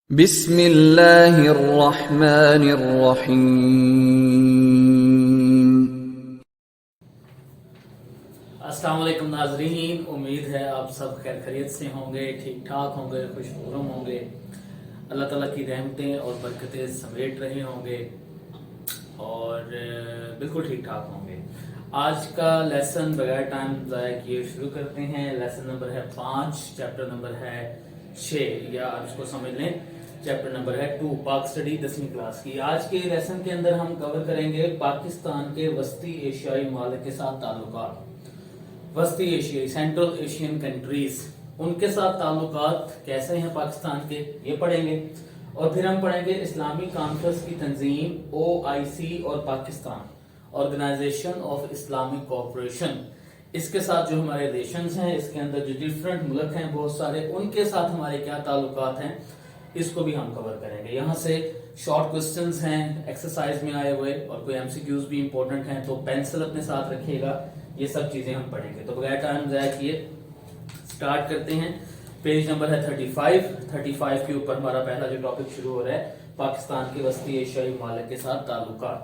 بسم اللہ الرحمن الرحیم۔ السلام علیکم ناظرین، امید ہے آپ سب خیر خیریت سے ہوں گے، ٹھیک ٹھاک ہوں گے، خوش خرم ہوں گے، اللہ تعالیٰ کی رحمتیں اور برکتیں سمیٹ رہے ہوں گے اور بالکل ٹھیک ٹھاک ہوں گے۔ آج کا لیسن بغیر ٹائم ضائع کیے شروع کرتے ہیں۔ لیسن نمبر ہے 5، چیپٹر نمبر ہے 6، یا آپ اس کو سمجھ لیں چیپٹر نمبر ہے 2، پاک اسٹڈی 10ویں کلاس کی۔ آج کے لیسن کے اندر ہم کور کریں گے پاکستان کے وسطی ایشیائی ممالک کے ساتھ تعلقات۔ وسطی ایشیائی، سینٹرل ایشین کنٹریز، ان کے ساتھ تعلقات کیسے ہیں پاکستان کے، یہ پڑھیں گے۔ اور پھر ہم پڑھیں گے اسلامی کانفرنس کی تنظیم OIC اور Pakistan, organisation of Islamic cooperation, اس کے ساتھ جو ہمارے ریلیشنز ہیں، اس کے اندر جو ڈیفرنٹ ملک ہیں بہت سارے، ان کے ساتھ ہمارے کیا تعلقات ہیں، اس کو بھی ہم کور کریں گے۔ یہاں سے شارٹ کوسچنز ہیں ایکسرسائز میں آئے ہوئے، اور کوئی MCQs بھی امپورٹنٹ ہیں، تو پینسل اپنے ساتھ رکھیے گا، یہ سب چیزیں ہم پڑھیں گے۔ تو بغیر ٹائم ضائع کیے سٹارٹ کرتے ہیں۔ پیج نمبر ہے 35 کے اوپر ہمارا پہلا جو ٹاپک شروع ہو رہا ہے، پاکستان کے وسطی ایشیائی ممالک کے ساتھ تعلقات۔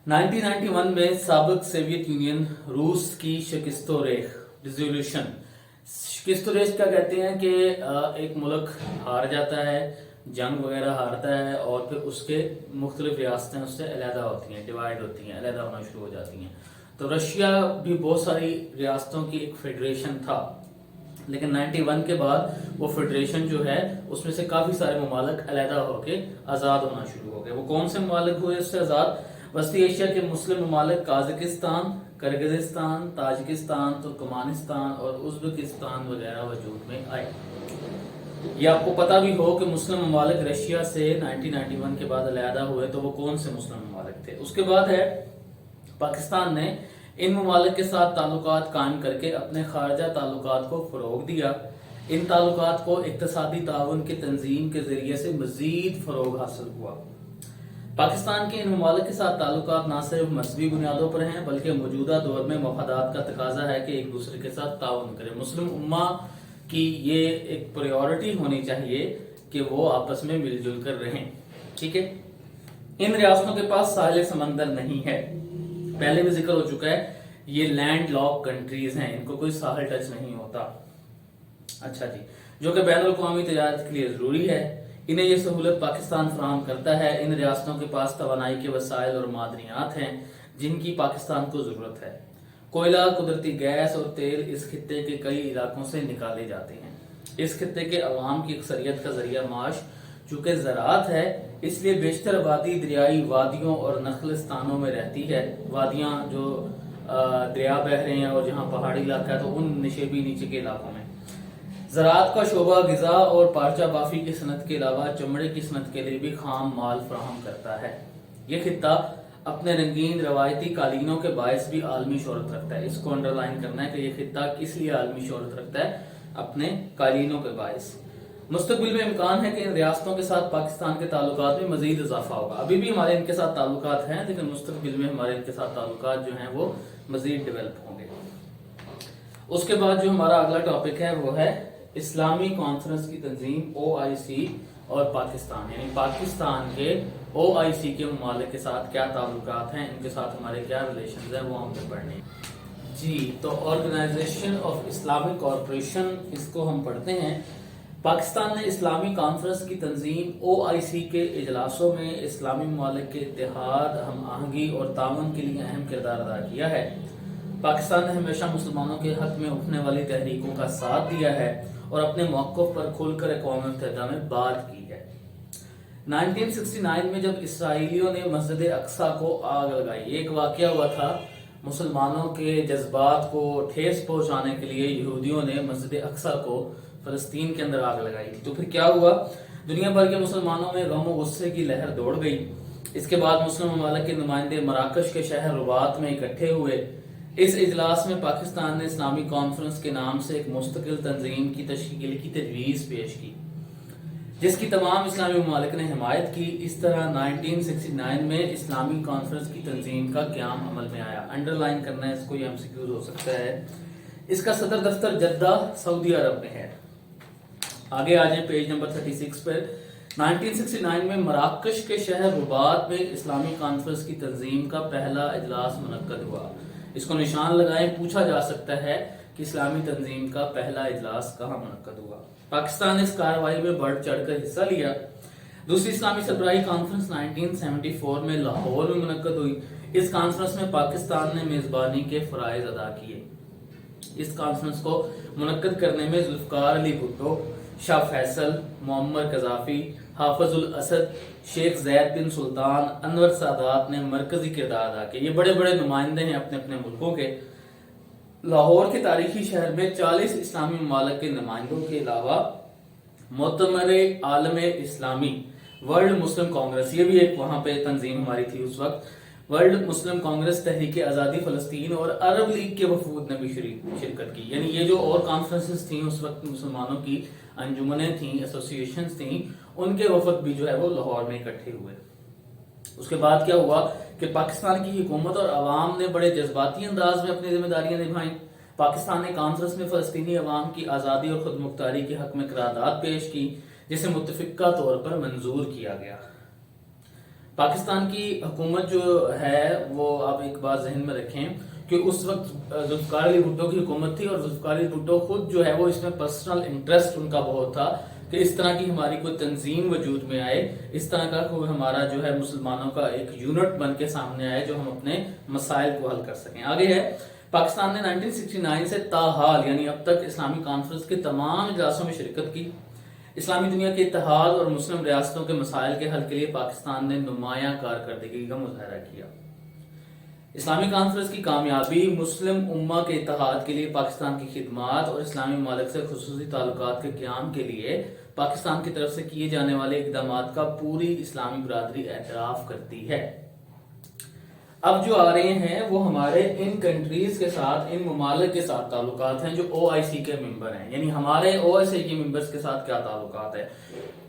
1991 میں سابق سوویت یونین روس کی شکست و ریخ، ڈیزولوشن۔ شکست و ریخ کیا کہتے ہیں کہ ایک ملک ہار جاتا ہے، جنگ وغیرہ ہارتا ہے، اور پھر اس کے مختلف ریاستیں اس سے علیحدہ ہوتی ہیں، ڈیوائیڈ ہوتی ہیں، علیحدہ ہونا شروع ہو جاتی ہیں۔ تو رشیا بھی بہت ساری ریاستوں کی ایک فیڈریشن تھا، لیکن 91 کے بعد وہ فیڈریشن جو ہے اس میں سے کافی سارے ممالک علیحدہ ہو کے آزاد ہونا شروع ہو گئے۔ وہ کون سے ممالک ہوئے اس سے آزاد؟ وسطی ایشیا کے مسلم ممالک قازقستان، کرغزستان، تاجکستان، ترکمانستان اور ازبکستان وغیرہ وجود میں آئے۔ یہ آپ کو پتا بھی ہو کہ مسلم ممالک رشیا سے 1991 کے بعد علیحدہ ہوئے، تو وہ کون سے مسلم ممالک تھے۔ اس کے بعد ہے پاکستان نے ان ممالک کے ساتھ تعلقات قائم کر کے اپنے خارجہ تعلقات کو فروغ دیا۔ ان تعلقات کو اقتصادی تعاون کی تنظیم کے ذریعے سے مزید فروغ حاصل ہوا۔ پاکستان کے ان ممالک کے ساتھ تعلقات نہ صرف مذہبی بنیادوں پر ہیں، بلکہ موجودہ دور میں مفادات کا تقاضا ہے کہ ایک دوسرے کے ساتھ تعاون کریں۔ مسلم امہ کی یہ ایک پریورٹی ہونی چاہیے کہ وہ آپس میں مل جل کر رہیں، ٹھیک ہے۔ ان ریاستوں کے پاس ساحل سمندر نہیں ہے، پہلے بھی ذکر ہو چکا ہے، یہ لینڈ لاک کنٹریز ہیں، ان کو کوئی ساحل ٹچ نہیں ہوتا، اچھا جی، جو کہ بین الاقوامی تجارت کے لیے ضروری ہے۔ انہیں یہ سہولت پاکستان فراہم کرتا ہے۔ ان ریاستوں کے پاس توانائی کے وسائل اور معدنیات ہیں جن کی پاکستان کو ضرورت ہے۔ کوئلہ، قدرتی گیس اور تیل اس خطے کے کئی علاقوں سے نکالے جاتے ہیں۔ اس خطے کے عوام کی اکثریت کا ذریعہ معاش چونکہ زراعت ہے، اس لیے بیشتر آبادی دریائی وادیوں اور نخلستانوں میں رہتی ہے۔ وادیاں جو دریا بہہ رہے ہیں اور جہاں پہاڑی علاقہ ہے تو ان نشیبی نیچے کے علاقوں میں۔ زراعت کا شعبہ غذا اور پارچہ بافی کی صنعت کے علاوہ چمڑے کی صنعت کے لیے بھی خام مال فراہم کرتا ہے۔ یہ خطہ اپنے رنگین روایتی قالینوں کے باعث بھی عالمی شہرت رکھتا ہے۔ اس کو انڈر لائن کرنا ہے کہ یہ خطہ کس لیے عالمی شہرت رکھتا ہے، اپنے قالینوں کے باعث۔ مستقبل میں امکان ہے کہ ان ریاستوں کے ساتھ پاکستان کے تعلقات میں مزید اضافہ ہوگا۔ ابھی بھی ہمارے ان کے ساتھ تعلقات ہیں، لیکن مستقبل میں ہمارے ان کے ساتھ تعلقات جو ہیں وہ مزید ڈیولپ ہوں گے۔ اس کے بعد جو ہمارا اگلا ٹاپک ہے وہ ہے اسلامی کانفرنس کی تنظیم OIC اور پاکستان، یعنی پاکستان کے OIC کے ممالک کے ساتھ کیا تعلقات ہیں، ان کے ساتھ ہمارے کیا ریلیشنز ہیں، وہ ہم نے پڑھنے ہیں جی۔ تو آرگنائزیشن آف اسلامک کوآپریشن، اس کو ہم پڑھتے ہیں۔ پاکستان نے اسلامی کانفرنس کی تنظیم OIC کے اجلاسوں میں اسلامی ممالک کے اتحاد، ہم آہنگی اور تعاون کے لیے اہم کردار ادا کیا ہے۔ پاکستان نے ہمیشہ مسلمانوں کے حق میں اٹھنے والی تحریکوں کا ساتھ دیا ہے اور اپنے موقف پر کھل کر اقوام متحدہ میں بات کی ہے۔ 1969 میں جب اسرائیلیوں نے مسجد اقصیٰ کو آگ لگائی، ایک واقعہ ہوا تھا، مسلمانوں کے جذبات کو ٹھیس پہنچانے کے لیے یہودیوں نے مسجد اقصیٰ کو فلسطین کے اندر آگ لگائی تھی۔ تو پھر کیا ہوا؟ دنیا بھر کے مسلمانوں میں غم و غصے کی لہر دوڑ گئی۔ اس کے بعد مسلم ممالک کے نمائندے مراکش کے شہر رباط میں اکٹھے ہوئے۔ اس اجلاس میں پاکستان نے اسلامی کانفرنس کے نام سے ایک مستقل تنظیم کی تشکیل کی تجویز پیش کی، جس کی تمام اسلامی ممالک نے حمایت کی۔ اس طرح 1969 میں اسلامی کانفرنس کی تنظیم کا قیام عمل میں آیا۔ انڈر لائن کرنا ہے اس کو، یہ MCQs ہو سکتا ہے۔ اس کا صدر دفتر جدہ، سعودی عرب میں ہے۔ आगे आ जाए पेज नंबर 36 पर। 1969 में मराकश के शहर रुबात में इस्लामी कॉन्फ्रेंस की तंजीम का पहला इजलास मुनक्कद हुआ। इसको निशान लगाएं, पूछा जा सकता है कि इस्लामी तंजीम का पहला इजलास कहाँ मुनक्कद हुआ। पाकिस्तान ने इस कार्रवाई में बढ़ चढ़कर हिस्सा लिया। दूसरी इस्लामी सरबराही कॉन्फ्रेंस 1974 में लाहौर में मुनक्कद हुई। इस कॉन्फ्रेंस में पाकिस्तान ने मेजबानी के फराइज अदा किए। इस कॉन्फ्रेंस को मुनक्कद करने में जुल्फकार अली भुट्टो, शाह फैसल, मोहम्मद कजाफी, हाफिजुल असद, शेख जैद बिन सुल्तान, अनवर सादात ने मरकजी किरदार अदा किए। ये बड़े बड़े नुमाइंदे हैं अपने अपने मुल्कों के। लाहौर के तारीखी शहर में 40 इस्लामी ममालिक के नुमाइंदों के अलावा मुअतमर आलम इस्लामी, वर्ल्ड मुस्लिम कांग्रेस, ये भी एक वहां पे तंजीम हमारी थी उस वक्त, वर्ल्ड मुस्लिम कांग्रेस, तहरीक आज़ादी फ़लस्तीन और अरब लीग के वफूद ने भी शिरकत की। यानी ये जो और कॉन्फ्रेंसेस थी उस वक्त मुसलमानों की अंजुमनें थी, एसोसिएशंस थी, उनके वफद भी जो है वो लाहौर में इकट्ठे हुए। उसके बाद क्या हुआ कि पाकिस्तान की हुकूमत और अवाम ने बड़े जज्बाती अंदाज में अपनी जिम्मेदारियां निभाई। पाकिस्तान ने कॉन्फ्रेंस में फ़लस्तीनी अवाम की आज़ादी और खुद मुख्तारी के हक में करारदाद पेश की, जिसे मुत्तफिका तौर पर मंजूर किया गया। पाकिस्तान की हुकूमत जो है वो आप एक बात जहन में रखें कि उस वक्त जुल्फकार अली भुट्टो की हुकूमत थी और जुल्फकार अली भुट्टो खुद जो है वो इसमें पर्सनल इंटरेस्ट उनका बहुत था कि इस तरह की हमारी कोई तंजीम वजूद में आए, इस तरह का कोई हमारा जो है मुसलमानों का एक यूनिट बन के सामने आए जो हम अपने मसाइल को हल कर सकें। आगे है, पाकिस्तान ने 1969 से ताहाल यानी अब तक इस्लामी कॉन्फ्रेंस के तमाम इजलासों में शिरकत की। इस्लामी दुनिया के इत्तेहाद और मुस्लिम रियासतों के मसाइल के हल के लिए पाकिस्तान ने नुमायां कारकर्दगी का मुजाहरा किया। इस्लामी कॉन्फ्रेंस की कामयाबी, मुस्लिम उम्मा के इत्तेहाद के लिए पाकिस्तान की खिदमात और इस्लामी ममालिक से खुसूसी ताल्लुकात के क़याम के लिए पाकिस्तान की तरफ से किए जाने वाले इक़दामात का पूरी इस्लामी बरादरी एतराफ़ करती है। अब जो आ रहे हैं वो हमारे इन कंट्रीज के साथ, इन ममालिक के साथ ताल्लुकात हैं जो OIC के मेंबर हैं। यानी हमारे OIC के मेंबर्स के साथ क्या ताल्लुकात है।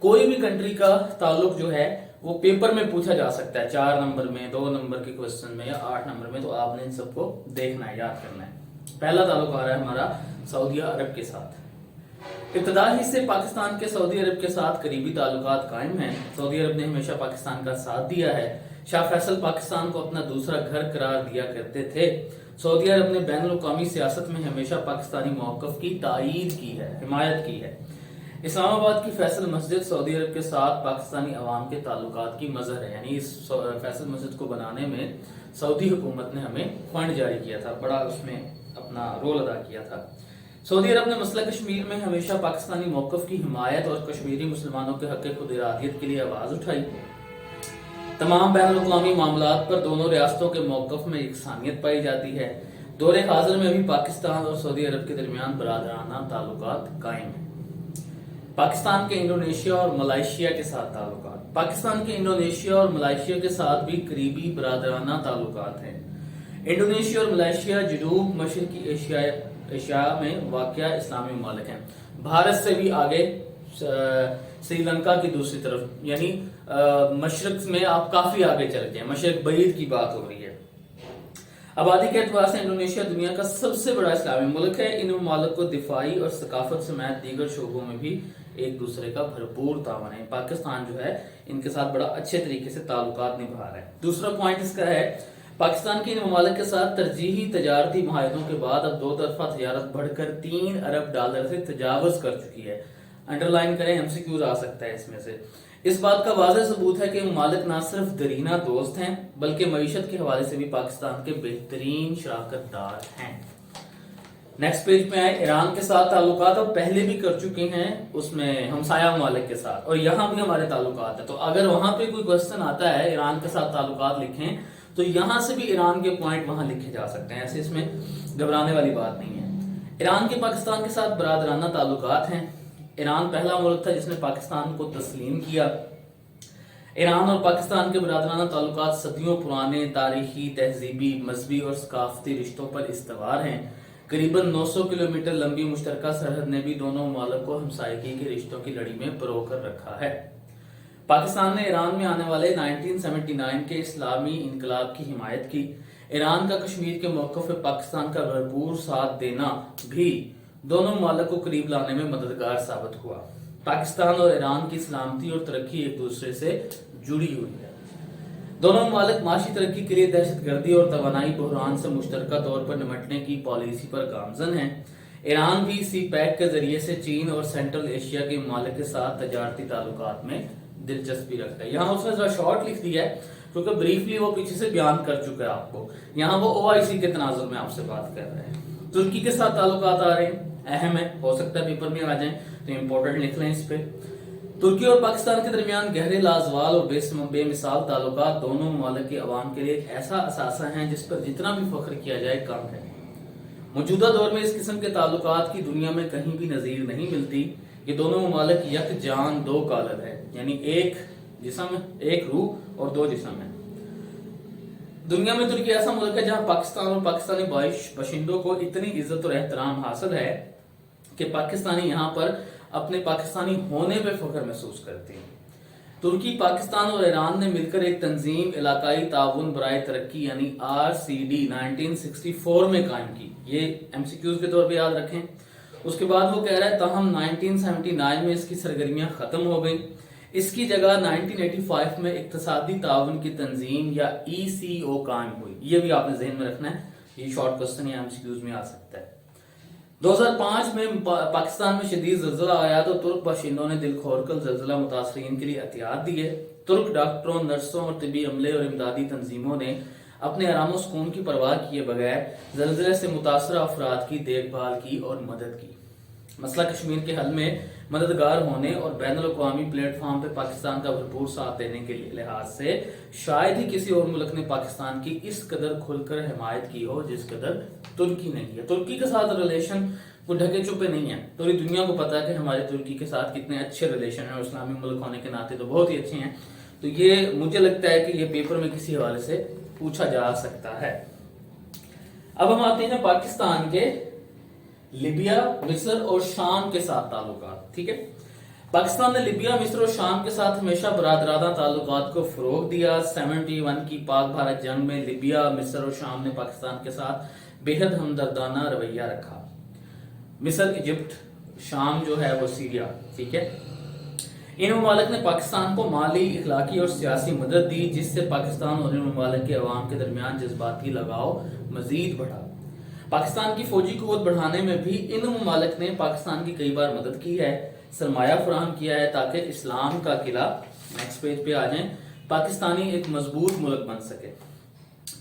कोई भी कंट्री का ताल्लुक जो है वो पेपर में पूछा जा सकता है, 4 नंबर में, 2 नंबर के क्वेश्चन में या 8 नंबर में, तो आपने इन सबको देखना है, याद करना है। पहला ताल्लुक आ रहा है हमारा सऊदी अरब के साथ। इब्तदा ही से पाकिस्तान के सऊदी अरब के साथ करीबी ताल्लुकात कायम हैं। सऊदी अरब ने हमेशा पाकिस्तान का साथ दिया है। शाह फैसल पाकिस्तान को अपना दूसरा घर करार दिया करते थे। सऊदी अरब ने बैनुल-अक़वामी सियासत में हमेशा पाकिस्तानी मौक़िफ़ की तायीद की है, हिमायत की है। इस्लामाबाद की फैसल मस्जिद सऊदी अरब के साथ पाकिस्तानी अवाम के ताल्लुकात की मज़हर है। यानी इस फैसल मस्जिद को बनाने में सऊदी हुकूमत ने हमें फंड जारी किया था, बड़ा उसमें अपना रोल अदा किया था। सऊदी अरब ने मसला कश्मीर में हमेशा पाकिस्तानी मौक़िफ़ की हिमायत और कश्मीरी मुसलमानों के हक़ खुद इरादियत के लिए आवाज़ उठाई। तमाम बैनुल-अक़वामी मामलात पर दोनों रियासतों के मौक़िफ़ में यकसानियत पाई जाती है। दौरे हाज़िर में भी पाकिस्तान और सऊदी अरब के दरमियान बरादराना ताल्लुकात कायम हैं। पाकिस्तान के इंडोनेशिया और मलेशिया के साथ ताल्लुकात। पाकिस्तान के इंडोनेशिया और मलेशिया के साथ भी करीबी बरादराना ताल्लुकात हैं। इंडोनेशिया और मलेशिया जनूब मशरकी एशिया में वाक़या इस्लामी ममालिक हैं। भारत से भी आगे श्रीलंका की दूसरी तरफ, यानी मशरक में आप काफी आगे चल गए, मशरक बईद की बात हो रही है। आबादी के एतबार से इंडोनेशिया दुनिया का सबसे बड़ा इस्लामी मुल्क है। इन ममालिक को दिफाई और सकाफत समेत दीगर शोबों में भी एक दूसरे का भरपूर तावन है। पाकिस्तान जो है इनके साथ बड़ा अच्छे तरीके से ताल्लुकात निभा रहा है। दूसरा पॉइंट इसका है, पाकिस्तान के इन ममालिक के साथ तरजीही तजारती मुआहदों के बाद अब दो तरफा तजारत बढ़कर $3 अरब से तजावज कर चुकी है। अंडरलाइन करें, MCQ आ सकता है इसमें से। इस बात का वाज़ेह सबूत है कि ममालिक न सिर्फ दरीना दोस्त हैं बल्कि मईशत के हवाले से भी पाकिस्तान के बेहतरीन शराकतदार हैं। नेक्स्ट पेज पे आए, ईरान के साथ ताल्लुकात अब पहले भी कर चुके हैं, उसमें हमसाया ममालिक के साथ, और यहाँ भी हमारे ताल्लुकात है। तो अगर वहां पे कोई क्वेश्चन आता है ईरान के साथ ताल्लुकात लिखें, तो यहाँ से भी ईरान के पॉइंट वहां लिखे जा सकते हैं, ऐसे इसमें घबराने वाली बात नहीं है। ईरान के पाकिस्तान के साथ बरादराना ताल्लुकात हैं। ईरान पहला मुल्क था जिसने पाकिस्तान को तस्लीम किया। ईरान और पाकिस्तान के बरादराना ताल्लुकात सदियों पुराने तारीखी, तहजीबी, मजहबी और सकाफती रिश्तों पर इस्तवार हैं। करीबन 900 किलोमीटर लंबी मुश्तरका सरहद ने भी दोनों ममालिक को हमसायगी के रिश्तों की लड़ी में परो कर रखा है। पाकिस्तान ने ईरान में आने वाले 1979 के इस्लामी इनकलाब की हिमायत की। ईरान का कश्मीर के मौक़िफ़ में पाकिस्तान का भरपूर साथ देना भी दोनों ममालिक को करीब लाने में मददगार साबित हुआ। पाकिस्तान और ईरान की सलामती और तरक्की एक दूसरे से जुड़ी हुई है। दोनों ममालिक माशी तरक्की के लिए दहशतगर्दी और तवानाई बहरान से मुश्तरका तौर पर निमटने की पॉलिसी पर गामजन है। ईरान भी सी पैक के जरिए से चीन और सेंट्रल एशिया के ममालिक के साथ तजारती ताल्लुकात में दिलचस्पी रखता है। यहाँ उसने जरा शॉर्ट लिख दिया है क्योंकि ब्रीफली वो पीछे से बयान कर चुका है आपको। यहाँ वो ओआईसी के तनाजुर में आपसे बात कर रहे हैं। तुर्की के साथ ताल्लुकात आ रहे हैं, अहम है, हो सकता है पेपर में आ जाए तो इम्पोर्टेंट लिख लें इस पे। तुर्की और पाकिस्तान के दरमियान गहरे लाजवाल और बेमिसाल ताल्लुकात दोनों ममालिक के अवाम के लिए एक ऐसा असासा है जिस पर जितना भी फख्र किया जाए कम है। मौजूदा दौर में इस किस्म के ताल्लुकात की दुनिया में कहीं भी नजीर नहीं मिलती। ये दोनों ममालिक यक जान दो कालर है, यानी एक जिस्म, एक रूह और दो जिस्म है। दुनिया में तुर्की ऐसा मुल्क है जहां पाकिस्तान और पाकिस्तानी बाशिंदों को इतनी इज्जत और एहतराम हासिल है कि पाकिस्तानी यहाँ पर अपने पाकिस्तानी होने पे फख्र महसूस करते हैं। तुर्की, पाकिस्तान और ईरान ने मिलकर एक तंजीम इलाकाई ताउन बराए तरक्की यानी RCD 1964 में कायम की। ये MCQs के तौर पे याद रखें। उसके बाद वो कह रहा है ताहम 1979 में इसकी सरगर्मियां खत्म हो गई। इसकी जगह 1985 में इक्तसादी ताउन की तंजीम या ECO कायम हुई। ये भी आपने ज़हन में रखना है, ये शॉर्ट क्वेश्चन या MCQs में आ सकता है। 2005 में पाकिस्तान में शदीद ज़ल्ज़ला आया तो तुर्क बाशिंदों ने दिल खोलकर ज़ल्ज़ला मुतासरीन के लिए एहतियात दिए। तुर्क डॉक्टरों, नर्सों और तिबी अमले और इमदादी तंजीमों ने अपने आराम और सुकून की परवाह किए बगैर ज़ल्ज़ले से मुतासरा अफराद की देखभाल की और मदद की। मसला कश्मीर के हल में मददगार होने और बैनुल-अक़वामी प्लेटफॉर्म पर पाकिस्तान का भरपूर साथ देने के लिहाज से शायद ही किसी और मुल्क ने पाकिस्तान की इस कदर खुलकर हिमायत की हो जिस कदर तुर्की ने की। तुर्की के साथ रिलेशन कोई ढके छुपे नहीं है, पूरी दुनिया को पता है कि हमारे तुर्की के साथ कितने अच्छे रिलेशन हैं और इस्लामी मुल्क होने के नाते तो बहुत ही अच्छे हैं। तो ये मुझे लगता है कि ये पेपर में किसी हवाले से पूछा जा सकता है। अब हम आते हैं पाकिस्तान के लीबिया, मिस्र और शाम के साथ ताल्लुकात। ठीक है, पाकिस्तान ने लीबिया, मिस्र और शाम के साथ हमेशा बरादराना ताल्लुकात को फरोग दिया। 71 की पाक भारत जंग में लीबिया, मिस्र और शाम ने पाकिस्तान के साथ बेहद हमदर्दाना रवैया रखा। मिस्र इजिप्ट, शाम जो है वो सीरिया। ठीक है, इन ममालिक ने पाकिस्तान को माली, इखलाकी और सियासी मदद दी जिससे पाकिस्तान और इन ममालिक के अवाम के दरमियान जज्बाती लगाव मजीद बढ़ा। पाकिस्तान की फौजी कुव्वत बढ़ाने में भी इन ममालिक ने पाकिस्तान की कई बार मदद की है, सरमाया फराहम किया है ताकि इस्लाम का किला, नेक्स्ट पेज पे आ जाएं, पाकिस्तानी एक मजबूत मुल्क बन सके।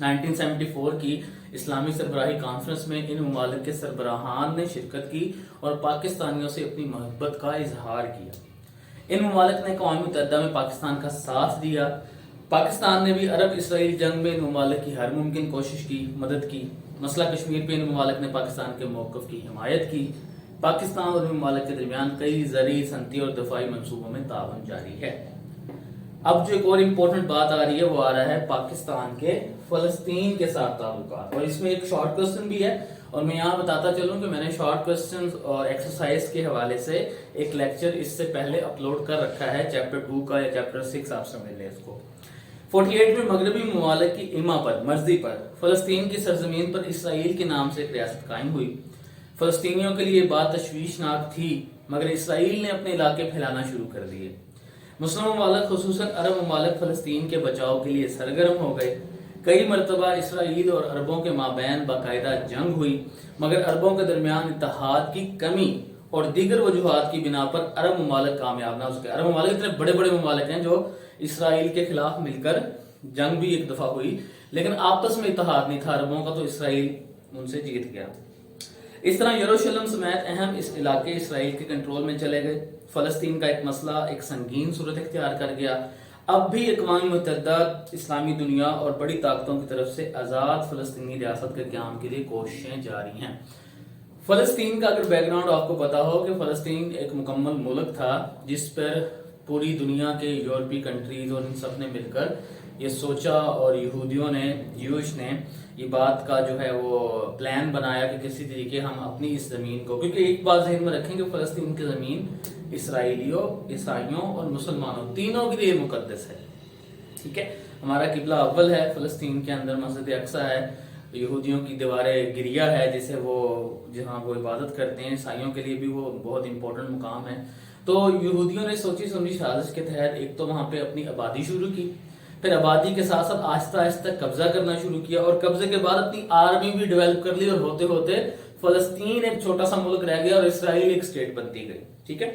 1974 की इस्लामी सरबराही कॉन्फ्रेंस में इन ममालिक के सरबराहान ने शिरकत की और पाकिस्तानियों से अपनी मोहब्बत का इजहार किया। इन ममालिक ने क़ौम मुत्तहिदा में पाकिस्तान का साथ दिया। पाकिस्तान ने भी अरब इसराइल जंग में इन ममालिक की हर मुमकिन कोशिश की, मदद की। मसला कश्मीर पे इन ममालिक ने पाकिस्तान के मौक़िफ़ की हिमायत की। पाकिस्तान और इन ममालिक के दरमियान कई ज़री, सनती और दफाई मनसूबों में ताउन जारी है। अब जो एक और इम्पोर्टेंट बात आ रही है वो आ रहा है पाकिस्तान के फ़लस्तीन के साथ ताल्लुकात, और इसमें एक शॉर्ट क्वेश्चन भी है। और मैं यहाँ बताता चलूँ कि मैंने शॉर्ट क्वेश्चन और एक्सरसाइज के हवाले से एक लेक्चर इससे पहले अपलोड कर रखा है, चैप्टर 2 का या चैप्टर 6, आप समझ लें इसको। 48 में मगरबी ममालिक की इमा पर, मर्जी पर फ़लस्तीन की सरजमीन पर इसराइल के नाम से एक रियासत कायम हुई। फ़लस्तीनियों के लिए बात तशवीशनाक थी, मगर इसराइल ने अपने इलाके फैलाना शुरू कर दिए। मुस्लिम ममालिक, खुसूसन अरब ममालिक फ़लस्तीन के बचाव के लिए सरगर्म हो गए। कई मरतबा इसराइल और अरबों के माबैन बाकायदा जंग हुई, मगर अरबों के दरमियान इत्तेहाद की कमी और दीगर वजूहात की बिना पर अरब ममालिक कामयाब ना हो सके। अरब ममालिक इतने बड़े बड़े ममालिक हैं जो इसराइल के खिलाफ मिलकर जंग भी एक दफा हुई, लेकिन आपस में इत्तेहाद नहीं था अरबों का, तो इसराइल उनसे जीत गया। इस तरह यरूशलेम समेत अहम इस इलाके इसराइल के कंट्रोल में चले गए। फ़लस्तीन का एक मसला एक संगीन सूरत इख्तियार कर गया। अब भी अक़वाम मुत्तहिदा, इस्लामी दुनिया और बड़ी ताकतों की तरफ से आज़ाद फ़लस्तीनी रियासत के क़याम के लिए कोशिशें जारी हैं। फ़लस्तीन का अगर बैकग्राउंड आपको पता हो कि फ़लस्तीन एक मुकम्मल मुल्क था जिस पर पूरी दुनिया के यूरोपीय कंट्रीज और इन सब ने मिलकर ये सोचा, और यहूदियों ने, यूश ने ये बात का जो है वो प्लान बनाया कि किसी तरीके हम अपनी इस ज़मीन को, क्योंकि एक बात ज़हन में रखें कि फ़लस्तीन की ज़मीन इसराइलियों, ईसाइयों और मुसलमानों तीनों के लिए मुकद्दस है। ठीक है, हमारा किबला अव्वल है फ़लस्तीन के अंदर, मस्जिद अक्सा है, यहूदियों की दीवारें गिरिया है जिसे वो, जहाँ वो इबादत करते हैं, ईसाइयों के लिए भी वो बहुत इंपॉर्टेंट मुकाम है। تو یہودیوں نے سوچی سمجھی سازش کے تحت ایک تو وہاں پہ اپنی آبادی شروع کی، پھر آبادی کے ساتھ ساتھ آہستہ آہستہ قبضہ کرنا شروع کیا، اور قبضے کے بعد اپنی آرمی بھی ڈیولپ کر لی، اور ہوتے ہوتے فلسطین ایک چھوٹا سا ملک رہ گیا اور اسرائیل ایک اسٹیٹ بنتی گئی. ٹھیک ہے.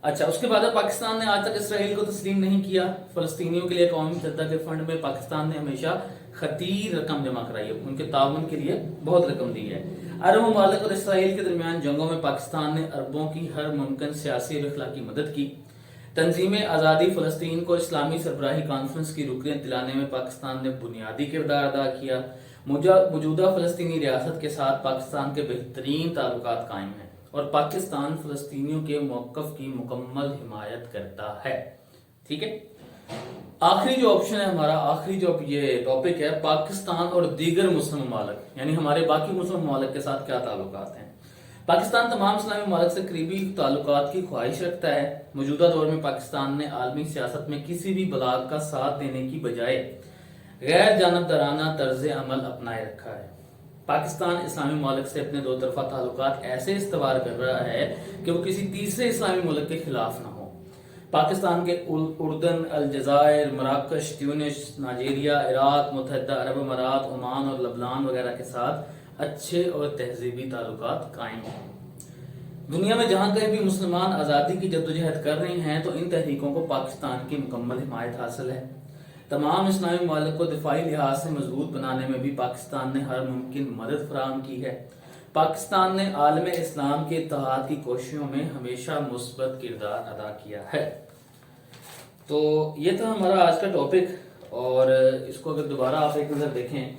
اچھا، اس کے بعد پاکستان نے آج تک اسرائیل کو تسلیم نہیں کیا. فلسطینیوں کے لیے قومی متحدہ کے فنڈ میں پاکستان نے ہمیشہ خطیر رقم جمع کرائی ہے، ان کے تعاون کے لیے بہت رقم دی ہے. عرب ممالک اور اسرائیل کے درمیان جنگوں میں پاکستان نے اربوں کی ہر ممکن سیاسی اور اخلاقی مدد کی. تنظیم آزادی فلسطین کو اسلامی سربراہی کانفرنس کی رکنیت دلانے میں پاکستان نے بنیادی کردار ادا کیا. موجودہ فلسطینی ریاست کے ساتھ پاکستان کے بہترین تعلقات قائم ہیں، اور پاکستان فلسطینیوں کے موقف کی مکمل حمایت کرتا ہے. ٹھیک ہے. آخری جو آپشن ہے ہمارا، آخری جو یہ ٹاپک ہے، پاکستان اور دیگر مسلم ممالک، یعنی ہمارے باقی مسلم ممالک کے ساتھ کیا تعلقات ہیں. پاکستان تمام اسلامی ممالک سے قریبی تعلقات کی خواہش رکھتا ہے. موجودہ دور میں پاکستان نے عالمی سیاست میں کسی بھی بلاک کا ساتھ دینے کی بجائے غیر جانبدارانہ طرز عمل اپنائے رکھا ہے. پاکستان اسلامی ممالک سے اپنے دو طرفہ تعلقات ایسے استوار کر رہا ہے کہ وہ کسی تیسرے اسلامی ملک کے خلاف نہ ہو. پاکستان کے اردن، الجزائر، مراکش، تیونس، نائجیریا، عراق، متحدہ عرب امارات، عمان اور لبنان وغیرہ کے ساتھ اچھے اور تہذیبی تعلقات قائم ہیں. دنیا میں جہاں کہیں بھی مسلمان آزادی کی جدوجہد کر رہے ہیں تو ان تحریکوں کو پاکستان کی مکمل حمایت حاصل ہے. تمام اسلامی ممالک کو دفاعی لحاظ سے مضبوط بنانے میں بھی پاکستان نے ہر ممکن مدد فراہم کی ہے. پاکستان نے عالم اسلام کے اتحاد کی کوششوں میں ہمیشہ مثبت کردار ادا کیا ہے. تو یہ تھا ہمارا آج کا ٹاپک، اور اس کو اگر دوبارہ آپ ایک نظر دیکھیں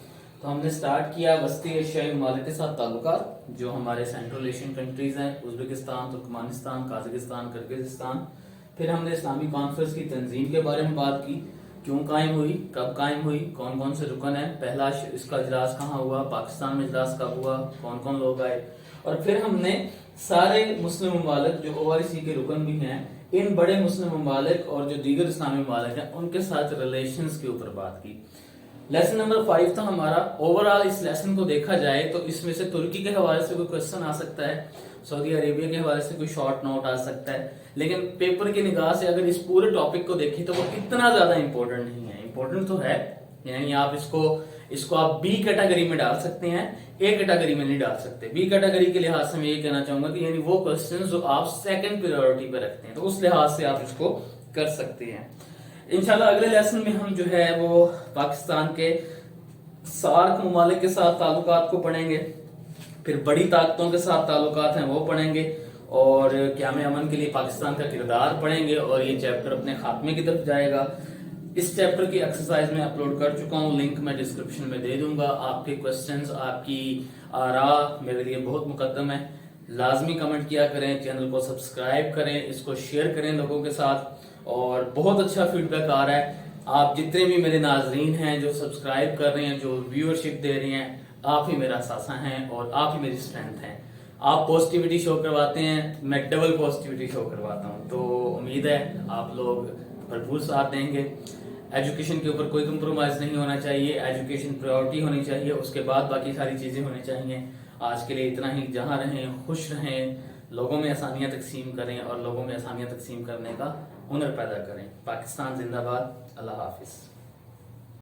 تو ہم نے سٹارٹ کیا وسطی ایشیائی ممالک کے ساتھ تعلقات، جو ہمارے سینٹرل ایشین کنٹریز ہیں، ازبکستان، ترکمانستان، قازقستان، کرغزستان. پھر ہم نے اسلامی کانفرنس کی تنظیم کے بارے میں بات کی، کیوں قائم ہوئی، کب قائم ہوئی، کون کون سے رکن ہیں، پہلا اس کا اجلاس کہاں ہوا، پاکستان میں اجلاس کب ہوا، کون کون لوگ آئے. اور پھر ہم نے سارے مسلم ممالک جو OIC کے رکن بھی ہیں، ان بڑے مسلم ممالک اور جو دیگر اسلامی ممالک ہیں ان کے ساتھ ریلیشنز کے اوپر بات کی. لیسن نمبر 5 تھا ہمارا. اوورآل اس لیسن کو دیکھا جائے تو اس میں سے ترکی کے حوالے سے کوئی کوشچن آ سکتا ہے، سعودی عربیہ کے حوالے سے کوئی شارٹ نوٹ آ سکتا ہے، لیکن پیپر کی نگاہ سے اگر اس پورے ٹاپک کو دیکھیں تو وہ اتنا زیادہ امپورٹنٹ نہیں ہے. امپورٹنٹ تو ہے، یعنی آپ اس کو آپ بی کیٹیگری میں ڈال سکتے ہیں، اے کیٹیگری میں نہیں ڈال سکتے. بی کیٹیگری کے لحاظ سے میں یہ کہنا چاہوں گا کہ یعنی وہ کوسچنز جو آپ سیکنڈ پریورٹی پہ رکھتے ہیں، تو اس لحاظ سے آپ اس کو کر سکتے ہیں. انشاءاللہ اگلے لیسن میں ہم جو ہے وہ پاکستان کے سارک ممالک کے ساتھ تعلقات کو پڑھیں گے، پھر بڑی طاقتوں کے ساتھ تعلقات ہیں وہ پڑھیں گے، اور قیام امن کے لیے پاکستان کا کردار پڑھیں گے، اور یہ چیپٹر اپنے خاتمے کی طرف جائے گا. اس چیپٹر کی ایکسرسائز میں اپلوڈ کر چکا ہوں، لنک میں ڈسکرپشن میں دے دوں گا. آپ کے کوسچنز، آپ کی آراء میرے لیے بہت مقدم ہے. لازمی کمنٹ کیا کریں، چینل کو سبسکرائب کریں، اس کو شیئر کریں لوگوں کے ساتھ. اور بہت اچھا فیڈ بیک آ رہا ہے. آپ جتنے بھی میرے ناظرین ہیں جو سبسکرائب کر رہے ہیں، جو ویورشپ دے رہے ہیں، آپ ہی میرا اثاثہ ہیں اور آپ ہی میری اسٹرینتھ ہیں. آپ پازیٹیوٹی شو کرواتے ہیں، میں ڈبل پازیٹیوٹی شو کرواتا ہوں. تو امید ہے آپ لوگ بھرپور ساتھ دیں گے. ایجوکیشن کے اوپر کوئی کمپرومائز نہیں ہونا چاہیے، ایجوکیشن پریورٹی ہونی چاہیے، اس کے بعد باقی ساری چیزیں ہونی چاہیے. آج کے لیے اتنا ہی. جہاں رہیں خوش رہیں، لوگوں میں آسانیاں تقسیم کریں اور لوگوں میں آسانیاں تقسیم کرنے کا ہنر پیدا کریں. پاکستان زندہ باد. اللہ حافظ.